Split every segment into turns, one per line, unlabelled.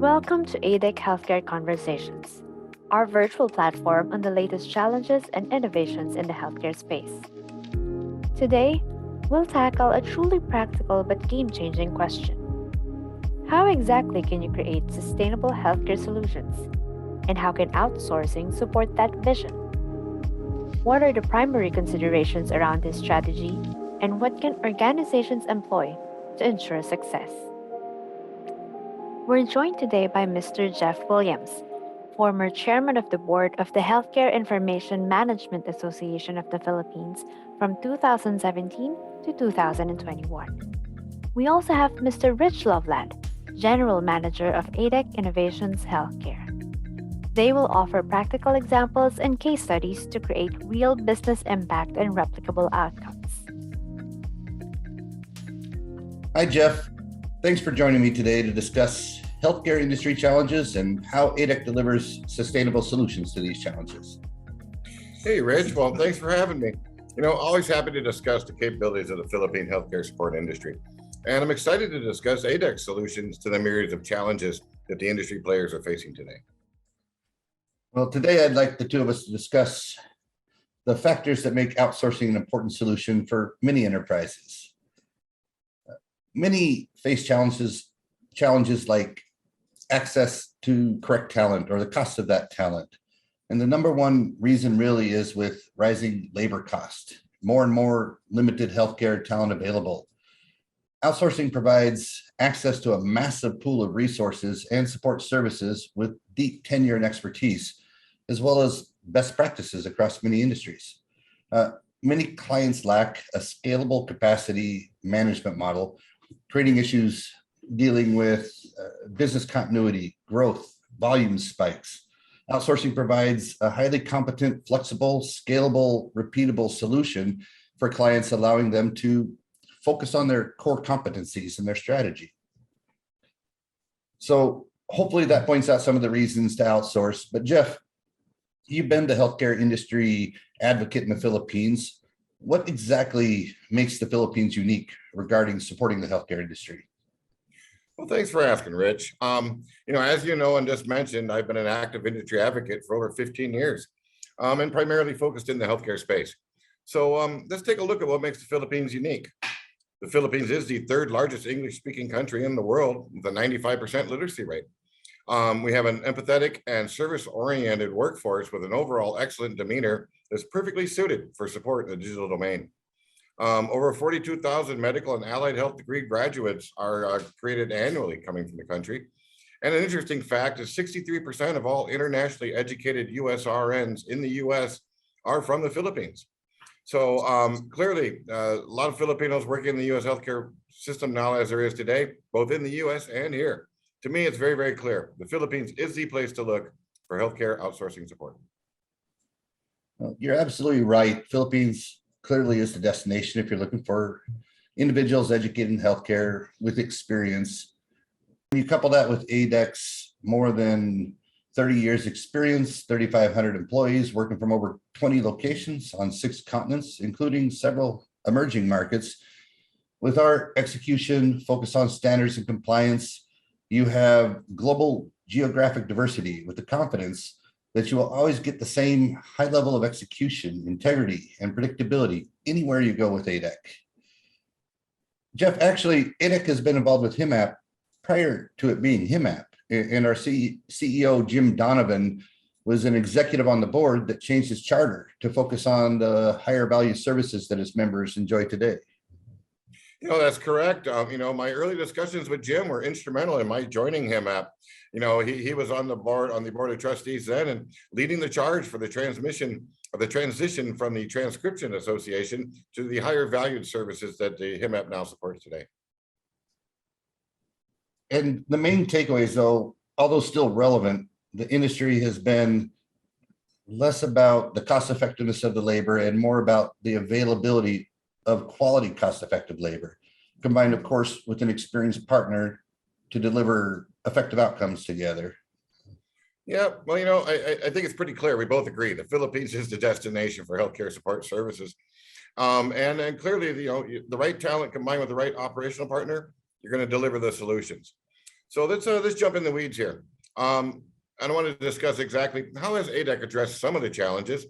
Welcome to ADEC Healthcare Conversations, our virtual platform on the latest challenges and innovations in the healthcare space. Today, we'll tackle a truly practical but game changing question. How exactly can you create sustainable healthcare solutions? And how can outsourcing support that vision? What are the primary considerations around this strategy? And what can organizations employ to ensure success? We're joined today by Mr. Jeff Williams, former chairman of the board of the Healthcare Information Management Association of the Philippines from 2017 to 2021. We also have Mr. Rich Loveland, general manager of ADEC Innovations Healthcare. They will offer practical examples and case studies to create real business impact and replicable outcomes.
Hi, Jeff. Thanks for joining me today to discuss healthcare industry challenges and how ADEC delivers sustainable solutions to these challenges.
Hey, Rich. Well, thanks for having me. Always happy to discuss the capabilities of the Philippine healthcare support industry. And I'm excited to discuss ADEC solutions to the myriad of challenges that the industry players are facing today.
Well, today I'd like the two of us to discuss the factors that make outsourcing an important solution for many enterprises. Many face challenges like access to correct talent or the cost of that talent. And the number one reason really is with rising labor cost, more and more limited healthcare talent available. Outsourcing provides access to a massive pool of resources and support services with deep tenure and expertise, as well as best practices across many industries. Many clients lack a scalable capacity management model, creating issues dealing with business continuity, growth, volume spikes. Outsourcing provides a highly competent, flexible, scalable, repeatable solution for clients, allowing them to focus on their core competencies and their strategy. So hopefully that points out some of the reasons to outsource. But Jeff, you've been the healthcare industry advocate in the Philippines. What exactly makes the Philippines unique regarding supporting the healthcare industry?
Well, thanks for asking, Rich. As you know and just mentioned, I've been an active industry advocate for over 15 years and primarily focused in the healthcare space. So let's take a look at what makes the Philippines unique. The Philippines is the third largest English-speaking country in the world with a 95% literacy rate. We have an empathetic and service-oriented workforce with an overall excellent demeanor that's perfectly suited for support in the digital domain. Over 42,000 medical and allied health degree graduates are created annually coming from the country. And an interesting fact is 63% of all internationally educated US RNs in the US are from the Philippines. So clearly, a lot of Filipinos working in the US healthcare system now as there is today, both in the US and here. To me, it's very, very clear. The Philippines is the place to look for healthcare outsourcing support.
Well, you're absolutely right. Philippines clearly is the destination if you're looking for individuals educated in healthcare with experience. When you couple that with ADEC's more than 30 years experience, 3,500 employees working from over 20 locations on 6 continents, including several emerging markets. With our execution focused on standards and compliance, you have global geographic diversity with the confidence that you will always get the same high level of execution, integrity, and predictability anywhere you go with ADEC. Jeff, actually, ADEC has been involved with HIMAP prior to it being HIMAP. And our CEO, Jim Donovan, was an executive on the board that changed his charter to focus on the higher value services that his members enjoy today.
That's correct. My early discussions with Jim were instrumental in my joining HIMAP. He was on the board of trustees then and leading the charge for the transition from the Transcription Association to the higher valued services that the HIMAP now supports today.
And the main takeaways, though, although still relevant, the industry has been less about the cost effectiveness of the labor and more about the availability of quality cost-effective labor, combined, of course, with an experienced partner to deliver effective outcomes together.
Yeah, well, I think it's pretty clear. We both agree the Philippines is the destination for healthcare support services. And clearly, the right talent combined with the right operational partner, you're going to deliver the solutions. So let's jump in the weeds here. I want to discuss exactly how has ADEC addressed some of the challenges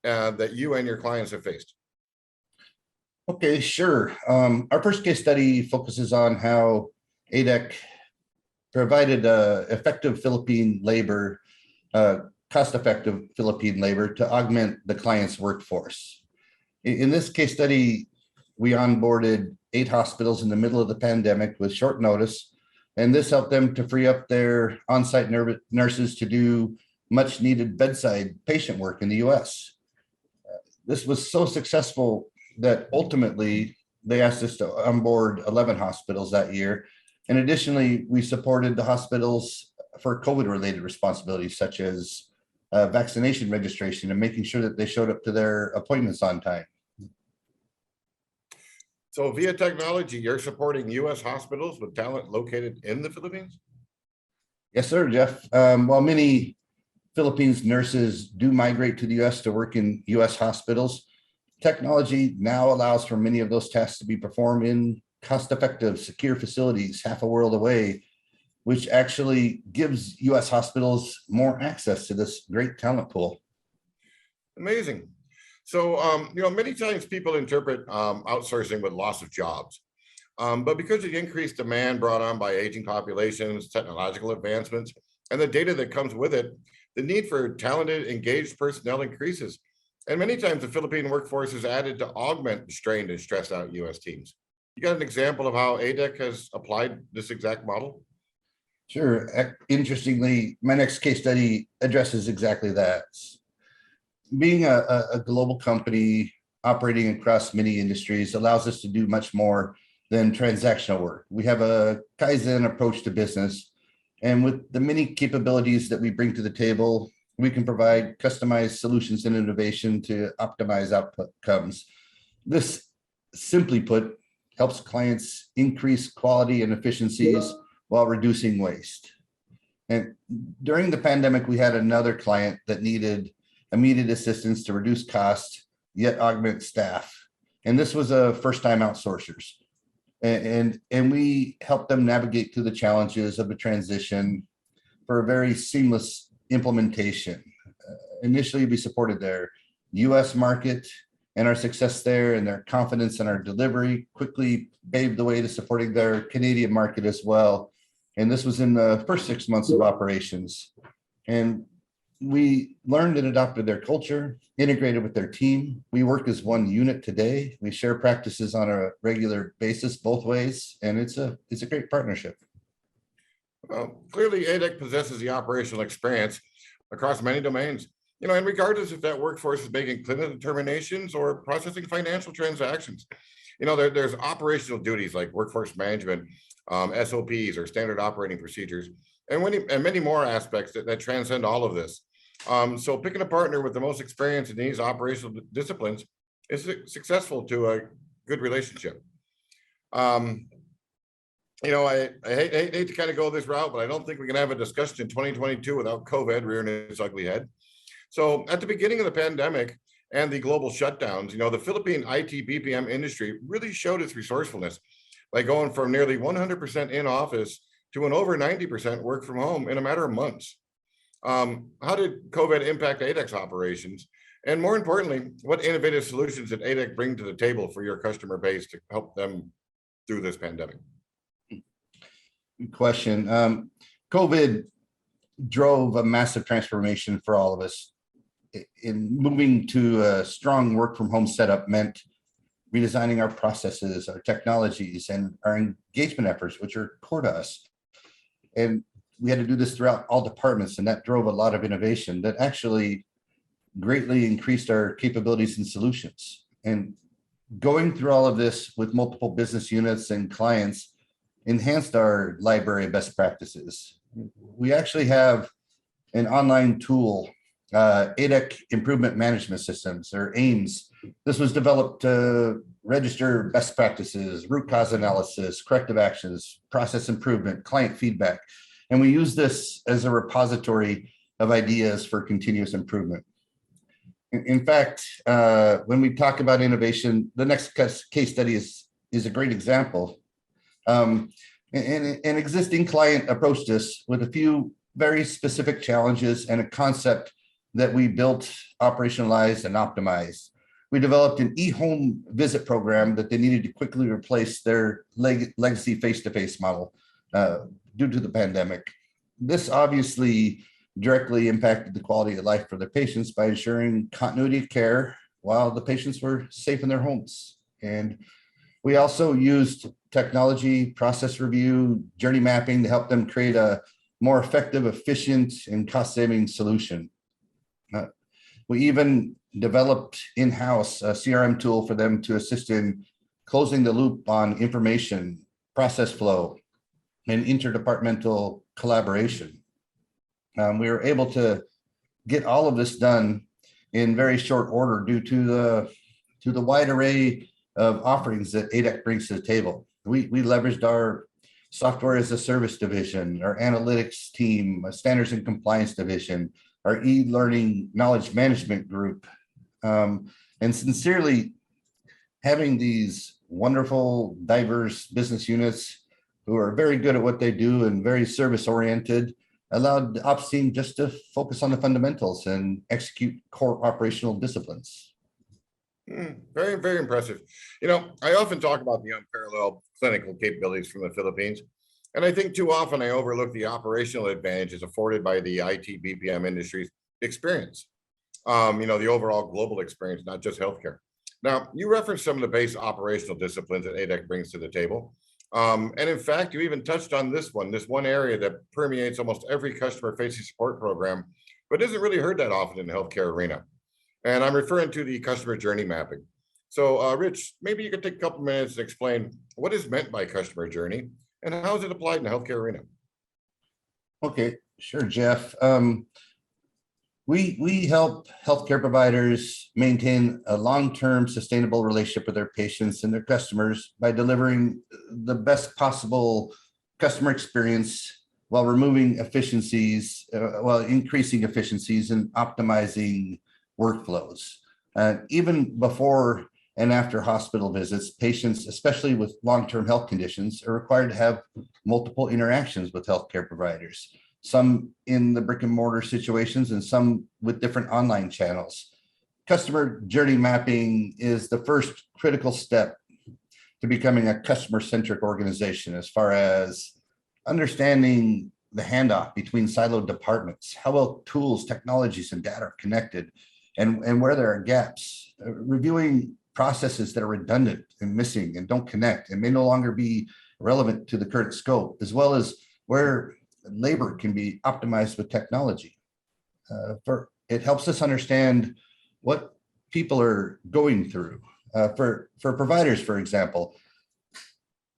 that you and your clients have faced.
Okay, sure. Our first case study focuses on how ADEC provided effective Philippine labor, cost-effective Philippine labor to augment the client's workforce. In this case study, we onboarded 8 hospitals in the middle of the pandemic with short notice, and this helped them to free up their on-site nurses to do much needed bedside patient work in the US. This was so successful that ultimately they asked us to onboard 11 hospitals that year. And additionally, we supported the hospitals for COVID-related responsibilities, such as vaccination registration and making sure that they showed up to their appointments on time.
So via technology, you're supporting US hospitals with talent located in the Philippines?
Yes, sir, Jeff. While many Philippines nurses do migrate to the US to work in US hospitals, technology now allows for many of those tasks to be performed in cost-effective, secure facilities half a world away, which actually gives US hospitals more access to this great talent pool.
Amazing. So, many times people interpret outsourcing with loss of jobs. But because of the increased demand brought on by aging populations, technological advancements, and the data that comes with it, the need for talented, engaged personnel increases. And many times the Philippine workforce is added to augment the strained and stressed out US teams. You got an example of how ADEC has applied this exact model?
Sure. Interestingly, my next case study addresses exactly that. Being a global company operating across many industries allows us to do much more than transactional work. We have a Kaizen approach to business, and with the many capabilities that we bring to the table, we can provide customized solutions and innovation to optimize outcomes. This, simply put, helps clients increase quality and efficiencies while reducing waste. And during the pandemic, we had another client that needed immediate assistance to reduce costs, yet augment staff. And this was a first-time outsourcers. And we helped them navigate through the challenges of the transition for a very seamless implementation. Initially, we supported their US market, and our success there and their confidence in our delivery quickly paved the way to supporting their Canadian market as well. And this was in the first 6 months of operations. And we learned and adopted their culture, integrated with their team. We work as one unit today. We share practices on a regular basis, both ways, and it's a great partnership.
Well, clearly ADEC possesses the operational experience across many domains. And regardless if that workforce is making clinical determinations or processing financial transactions, there's operational duties like workforce management, SOPs or standard operating procedures, and many more aspects that transcend all of this. So picking a partner with the most experience in these operational disciplines is successful to a good relationship. I hate to kind of go this route, but I don't think we can have a discussion in 2022 without COVID rearing its ugly head. So at the beginning of the pandemic and the global shutdowns, the Philippine IT BPM industry really showed its resourcefulness by going from nearly 100% in office to an over 90% work from home in a matter of months. How did COVID impact ADEC's operations? And more importantly, what innovative solutions did ADEC bring to the table for your customer base to help them through this pandemic?
Good question. COVID drove a massive transformation for all of us. In moving to a strong work from home setup meant redesigning our processes, our technologies, and our engagement efforts, which are core to us. And we had to do this throughout all departments, and that drove a lot of innovation that actually greatly increased our capabilities and solutions. And going through all of this with multiple business units and clients enhanced our library of best practices. We actually have an online tool, ADEC Improvement Management Systems, or AIMS. This was developed to register best practices, root cause analysis, corrective actions, process improvement, client feedback. And we use this as a repository of ideas for continuous improvement. In fact, when we talk about innovation, the next case study is a great example. An existing client approached us with a few very specific challenges and a concept that we built, operationalized, and optimized. We developed an e-home visit program that they needed to quickly replace their legacy face-to-face model due to the pandemic. This obviously directly impacted the quality of life for the patients by ensuring continuity of care while the patients were safe in their homes. And we also used technology, process review, journey mapping to help them create a more effective, efficient, and cost-saving solution. We even developed in-house a CRM tool for them to assist in closing the loop on information, process flow, and interdepartmental collaboration. We were able to get all of this done in very short order due to the wide array of offerings that ADEC brings to the table. We leveraged our software as a service division, our analytics team, standards and compliance division, our e-learning knowledge management group, and sincerely having these wonderful, diverse business units who are very good at what they do and very service oriented allowed the ops team just to focus on the fundamentals and execute core operational disciplines.
Very, very impressive. You know, I often talk about the unparalleled clinical capabilities from the Philippines, and I think too often I overlook the operational advantages afforded by the IT BPM industry's experience. You know, the overall global experience, not just healthcare. Now, you referenced some of the base operational disciplines that ADEC brings to the table. And in fact, you even touched on this one area that permeates almost every customer-facing support program, but isn't really heard that often in the healthcare arena. And I'm referring to the customer journey mapping. So Rich, maybe you could take a couple minutes to explain what is meant by customer journey and how is it applied in the healthcare arena?
Okay, sure, Jeff. We help healthcare providers maintain a long-term sustainable relationship with their patients and their customers by delivering the best possible customer experience while removing efficiencies, while increasing efficiencies and optimizing workflows. Even before and after hospital visits, patients, especially with long-term health conditions, are required to have multiple interactions with healthcare providers, some in the brick and mortar situations and some with different online channels. Customer journey mapping is the first critical step to becoming a customer-centric organization as far as understanding the handoff between siloed departments, how well tools, technologies, and data are connected, and where there are gaps, reviewing processes that are redundant and missing and don't connect and may no longer be relevant to the current scope, as well as where labor can be optimized with technology. It helps us understand what people are going through. For providers, for example,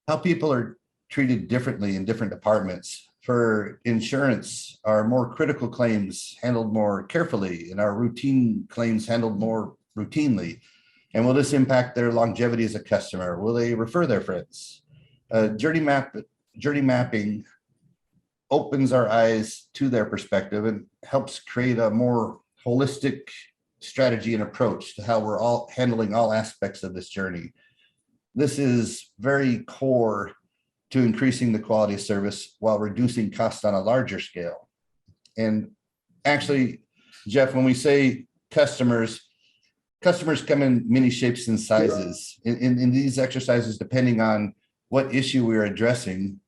how people are treated differently in different departments. For insurance, are more critical claims handled more carefully and our routine claims handled more routinely? And will this impact their longevity as a customer? Will they refer their friends? Journey mapping opens our eyes to their perspective and helps create a more holistic strategy and approach to how we're all handling all aspects of this journey. This is very core to increasing the quality of service while reducing costs on a larger scale. And actually, Jeff, when we say customers come in many shapes and sizes. In these exercises, depending on what issue we're addressing,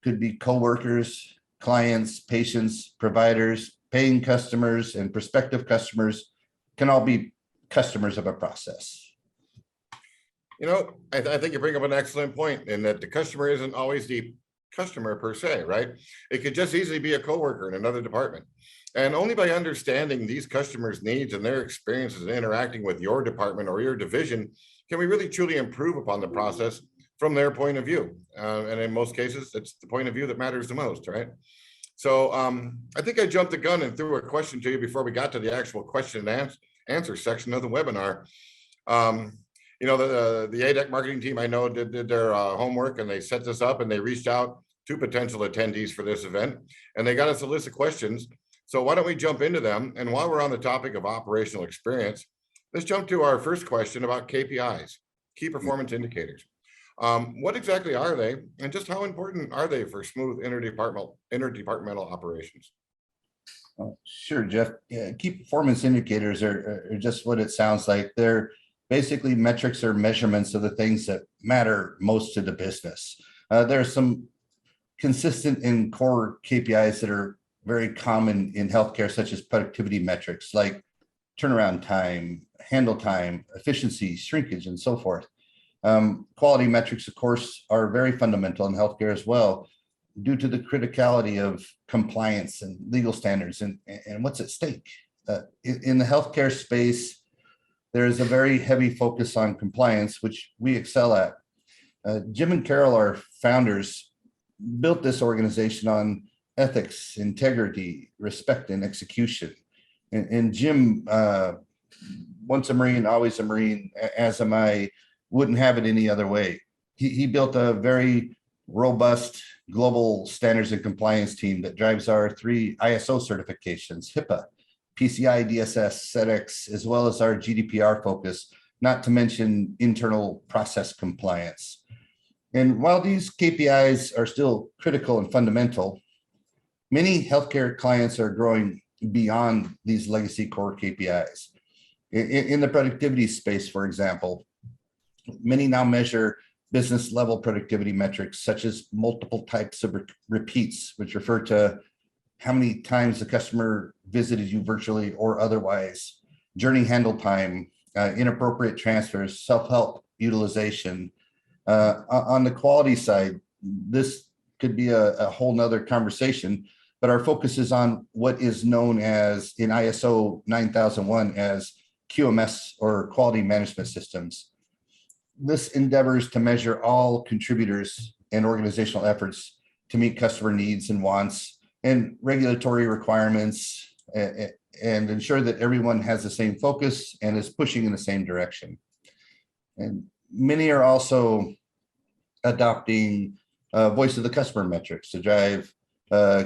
could be coworkers, clients, patients, providers, paying customers, and prospective customers can all be customers of a process.
You know, I think you bring up an excellent point in that the customer isn't always the customer per se, right? It could just easily be a coworker in another department. And only by understanding these customers' needs and their experiences in interacting with your department or your division can we really truly improve upon the process from their point of view. And in most cases, it's the point of view that matters the most, right? So I think I jumped the gun and threw a question to you before we got to the actual question and answer section of the webinar. You know, the ADEC marketing team, I know, did their homework and they set this up and they reached out to potential attendees for this event and they got us a list of questions. So why don't we jump into them? And while we're on the topic of operational experience, let's jump to our first question about KPIs, key performance indicators. What exactly are they, and just how important are they for smooth interdepartmental operations?
Sure, Jeff. Yeah, key performance indicators are just what it sounds like. They're basically metrics or measurements of the things that matter most to the business. There are some consistent and core KPIs that are very common in healthcare, such as productivity metrics like turnaround time, handle time, efficiency, shrinkage, and so forth. Quality metrics, of course, are very fundamental in healthcare as well, due to the criticality of compliance and legal standards and what's at stake. In the healthcare space, there is a very heavy focus on compliance, which we excel at. Jim and Carol, our founders, built this organization on ethics, integrity, respect, and execution. And Jim, once a Marine, always a Marine, as am I, wouldn't have it any other way. He built a very robust global standards and compliance team that drives our 3 ISO certifications, HIPAA, PCI DSS, SEDEX, as well as our GDPR focus, not to mention internal process compliance. And while these KPIs are still critical and fundamental, many healthcare clients are growing beyond these legacy core KPIs. In the productivity space, for example, many now measure business level productivity metrics, such as multiple types of repeats, which refer to how many times the customer visited you virtually or otherwise, journey handle time, inappropriate transfers, self-help utilization. On the quality side, this could be a whole nother conversation, but our focus is on what is known as in ISO 9001 as QMS, or quality management systems. This endeavors to measure all contributors and organizational efforts to meet customer needs and wants and regulatory requirements, and ensure that everyone has the same focus and is pushing in the same direction. And many are also adopting voice of the customer metrics to drive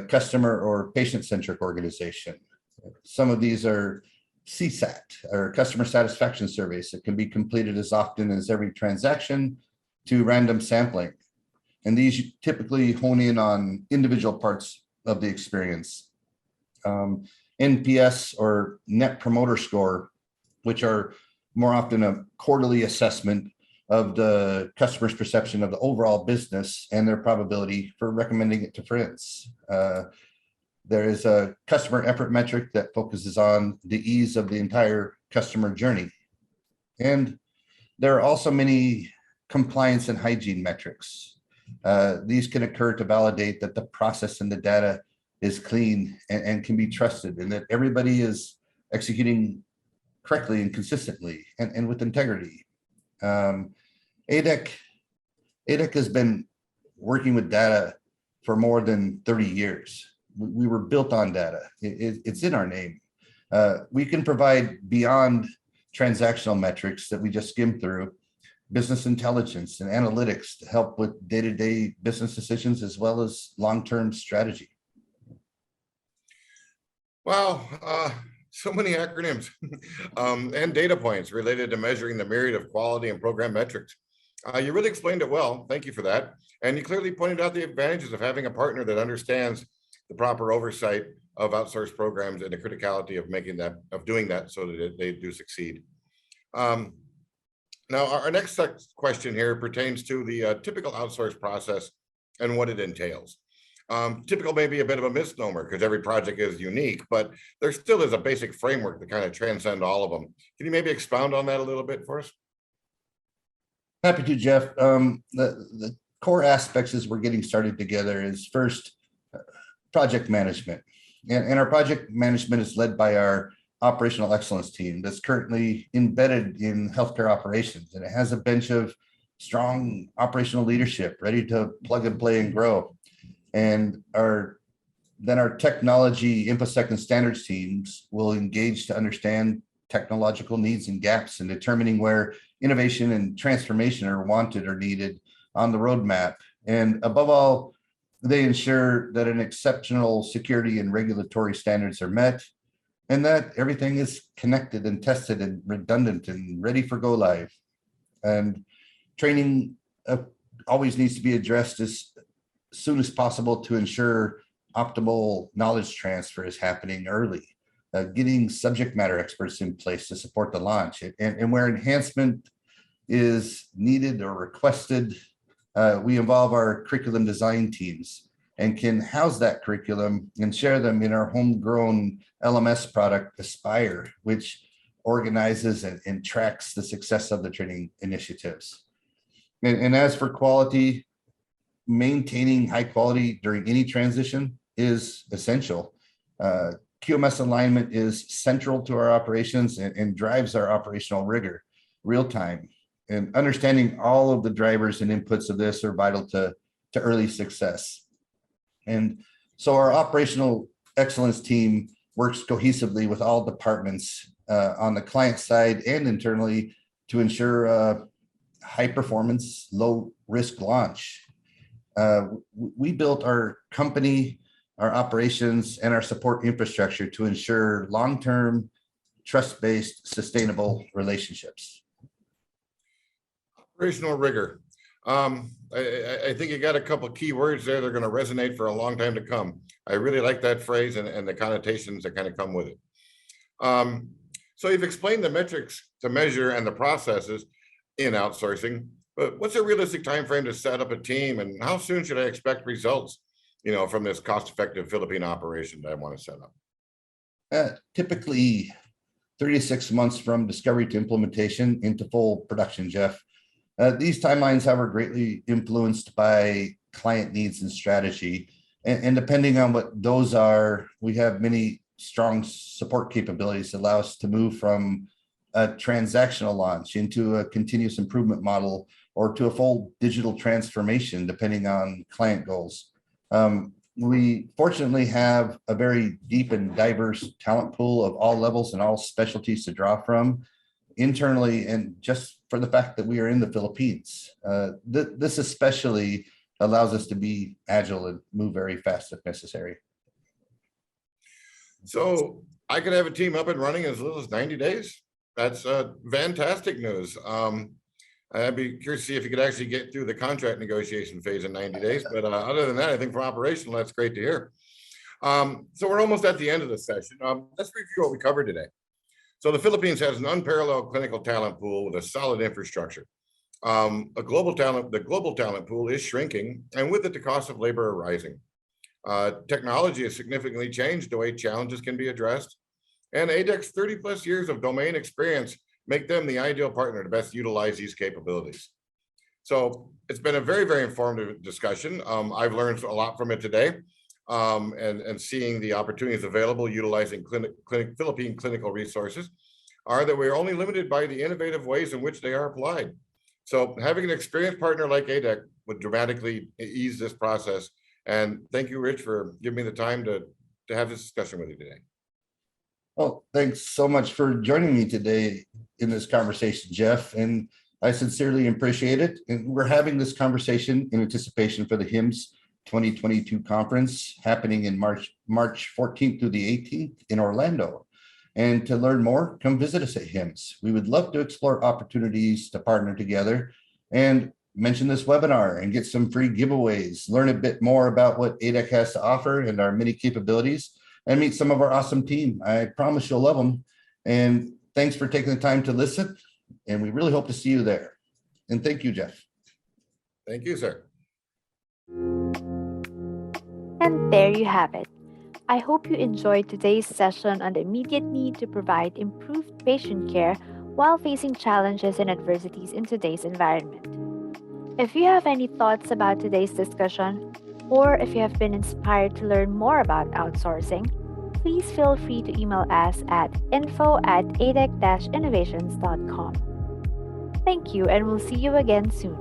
customer or patient-centric organization. Some of these are CSAT, or customer satisfaction surveys, that can be completed as often as every transaction, to random sampling. And these typically hone in on individual parts of the experience. NPS, or Net Promoter Score, which are more often a quarterly assessment of the customer's perception of the overall business and their probability for recommending it to friends. There is a customer effort metric that focuses on the ease of the entire customer journey. And there are also many compliance and hygiene metrics. These can occur to validate that the process and the data is clean and can be trusted, and that everybody is executing correctly and consistently and with integrity. ADEC has been working with data for more than 30 years. We were built on data. It's in our name. We can provide beyond transactional metrics that we just skimmed through, business intelligence and analytics to help with day-to-day business decisions, as well as long-term strategy.
Wow, so many acronyms and data points related to measuring the myriad of quality and program metrics. You really explained it well. Thank you for that. And you clearly pointed out the advantages of having a partner that understands the proper oversight of outsourced programs and the criticality of doing that so that they do succeed. Now, our next question here pertains to the typical outsourced process and what it entails. Typical may be a bit of a misnomer because every project is unique, but there still is a basic framework that kind of transcend all of them. Can you maybe expound on that a little bit for us?
Happy to, Jeff. The core aspects as we're getting started together is first, project management. And our project management is led by our operational excellence team that's currently embedded in healthcare operations. And it has a bench of strong operational leadership ready to plug and play and grow. And our technology, InfoSec, and standards teams will engage to understand technological needs and gaps in determining where innovation and transformation are wanted or needed on the roadmap. And above all, they ensure that an exceptional security and regulatory standards are met, and that everything is connected and tested and redundant and ready for go live. And training, of always needs to be addressed as soon as possible to ensure optimal knowledge transfer is happening early. Getting subject matter experts in place to support the launch, and where enhancement is needed or requested, we involve our curriculum design teams and can house that curriculum and share them in our homegrown LMS product, Aspire, which organizes and tracks the success of the training initiatives. And as for quality, maintaining high quality during any transition is essential. QMS alignment is central to our operations and drives our operational rigor real time. And understanding all of the drivers and inputs of this are vital to early success. And so our operational excellence team works cohesively with all departments on the client side and internally to ensure high performance, low risk launch. We built our company, our operations, and our support infrastructure to ensure long-term, trust-based, sustainable relationships.
Operational rigor. I think you got a couple key words there that are going to resonate for a long time to come. I really like that phrase and the connotations that kind of come with it. So you've explained the metrics to measure and the processes in outsourcing, but what's a realistic time frame to set up a team, and how soon should I expect results, from this cost-effective Philippine operation that I want to set up?
Typically 36 months from discovery to implementation into full production, Jeff. These timelines, however, are greatly influenced by client needs and strategy. And depending on what those are, we have many strong support capabilities that allow us to move from a transactional launch into a continuous improvement model or to a full digital transformation, depending on client goals. We fortunately have a very deep and diverse talent pool of all levels and all specialties to draw from internally, and just for the fact that we are in the Philippines. This especially allows us to be agile and move very fast if necessary.
So I could have a team up and running as little as 90 days. That's fantastic news. I'd be curious to see if you could actually get through the contract negotiation phase in 90 days. But other than that, I think from operational, that's great to hear. So we're almost at the end of the session. Let's review what we covered today. So the Philippines has an unparalleled clinical talent pool with a solid infrastructure. The global talent pool is shrinking, and with it, the cost of labor are rising. Technology has significantly changed the way challenges can be addressed, and ADEC's 30 plus years of domain experience make them the ideal partner to best utilize these capabilities. So it's been a very, very informative discussion. I've learned a lot from it today, and seeing the opportunities available utilizing Philippine clinical resources are that we're only limited by the innovative ways in which they are applied. So having an experienced partner like ADEC would dramatically ease this process. And thank you, Rich, for giving me the time to have this discussion with you today.
Well, thanks so much for joining me today in this conversation, Jeff. And I sincerely appreciate it. And we're having this conversation in anticipation for the HIMSS 2022 conference happening in March 14th through the 18th in Orlando. And to learn more, come visit us at HIMSS. We would love to explore opportunities to partner together and mention this webinar and get some free giveaways, learn a bit more about what ADEC has to offer and our many capabilities, and meet some of our awesome team. I promise you'll love them. And thanks for taking the time to listen. And we really hope to see you there. And thank you, Jeff.
Thank you, sir.
And there you have it. I hope you enjoyed today's session on the immediate need to provide improved patient care while facing challenges and adversities in today's environment. If you have any thoughts about today's discussion, or if you have been inspired to learn more about outsourcing, please feel free to email us at info@adec-innovations.com. Thank you, and we'll see you again soon.